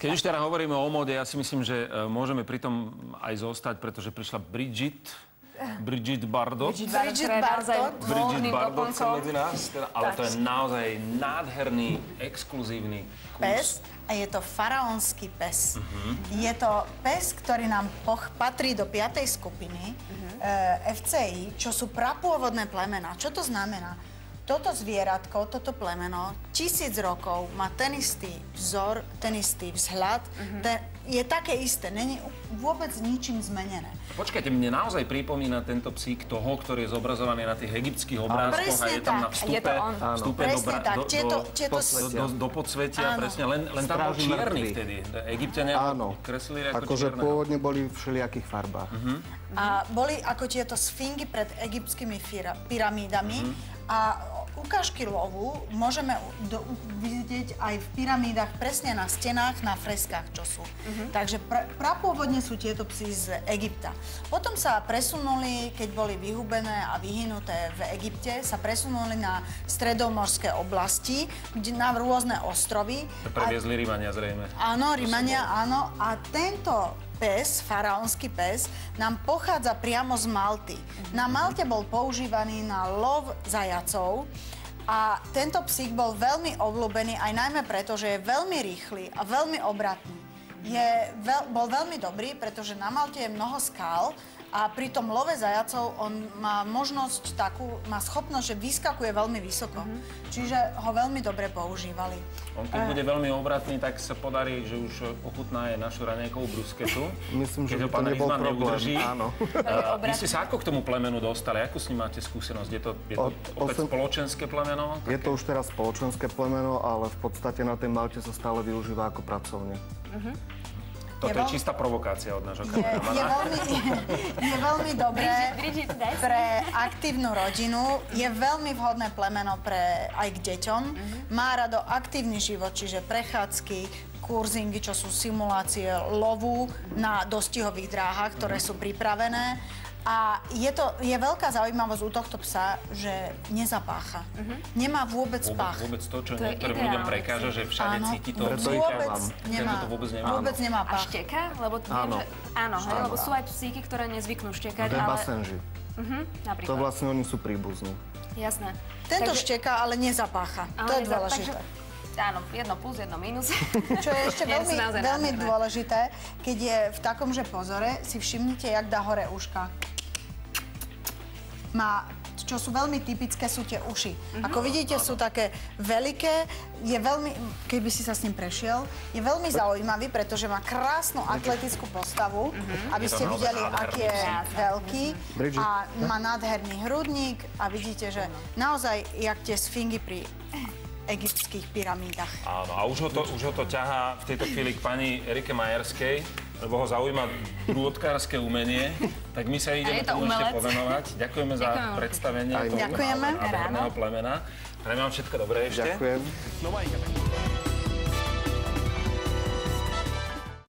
Keď už teda hovoríme o móde, ja si myslím, že môžeme pri tom aj zostať, pretože prišla Brigitte Bardot. Brigitte Bardot medzi nás, ale to je naozaj nádherný, exkluzívny kus. Pes a je to faraónsky pes. Je to pes, ktorý nám patrí do 5. skupiny FCI, čo sú prapôvodné plemená. Čo to znamená? Toto zvieratko, toto plemeno 1000 rokov má ten istý vzor, ten istý vzhľad, je také isté, není vôbec ničím zmenené. Počkajte, mne naozaj pripomína tento psík toho, ktorý je zobrazovaný na tých egyptských obrázkoch a je tam na vstupe do podsvetia, presne, len tam bol čierny vtedy. Egypťania kreslili ako akože čierneho. pôvodne boli v všelijakých farbách. A boli ako tieto sfingy pred egyptskými pyramídami a ukážky lovu môžeme vidieť aj v pyramídach, presne na stenách, na freskách, čo sú. Takže prapôvodne sú tieto psy z Egypta. Potom sa presunuli, keď boli vyhubené a vyhynuté v Egypte, sa presunuli na stredomorské oblasti, na rôzne ostrovy. Previezli Rimania zrejme. Áno, Rimania, áno. A tento pes, faraónsky pes, nám pochádza priamo z Malty. Na Malte bol používaný na lov zajacov a tento psík bol veľmi obľúbený aj najmä preto, že je veľmi rýchly a veľmi obratný. Bol veľmi dobrý, pretože na Malte je mnoho skál a pri tom love zajacov on má možnosť takú, má schopnosť, že vyskakuje veľmi vysoko. Čiže ho veľmi dobre používali. On keď bude veľmi obratný, tak sa podarí, že už ochutná aj našu raňajkovú brusketu. Myslím, že keď ho to pán nebol Rizman problém. neudrží. Áno. Vy ste sa ako k tomu plemenu dostali? Akú s ním máte skúsenosť? Je to opäť spoločenské plemeno? Je to už teraz spoločenské plemeno, ale v podstate na tej Malte sa stále využíva ako pracovne. Toto je čistá provokácia od nášho kameramana. Je veľmi dobré pre aktívnu rodinu. Je veľmi vhodné plemeno aj k deťom. Má rado aktívny život, čiže prechádzky, kurzingy, čo sú simulácie lovu na dostihových dráhach, ktoré sú pripravené. A je veľká zaujímavosť u tohto psa, že nezapácha. Nemá vôbec pách. Vôbec to, čo niektorým ľuďom prekáža, že všade cíti to. Vôbec nemá pách. A šteká? Lebo viem, že áno, lebo sú aj psíky, ktoré nezvyknú štekať, ale... Basenži. Napríklad. To vlastne oni sú príbuzní. Jasné. Tento šteká, ale nezapácha. To je dôležité. Áno, 1 plus, 1 minus. Čo je ešte veľmi dôležité, keď je v takomže pozore, si všimnite, jak dá hore uška. Čo sú veľmi typické, sú tie uši. Ako vidíte, sú také veľké, je veľmi, keby si sa s ním prešiel, je veľmi zaujímavý, pretože má krásnu atletickú postavu, aby ste videli, aký je veľký. A má nádherný hrudník a vidíte, že naozaj, jak tie sfingy pri egyptských pyramídach. Áno, a už ho to ťahá v tejto chvíli k pani Erike Majerskej, lebo ho zaujíma drôtkárske umenie, tak my sa ideme tomu ešte povenovať. Ďakujeme za predstavenie toho nádherného plemena. Prajem vám všetko dobré ešte. Ďakujem.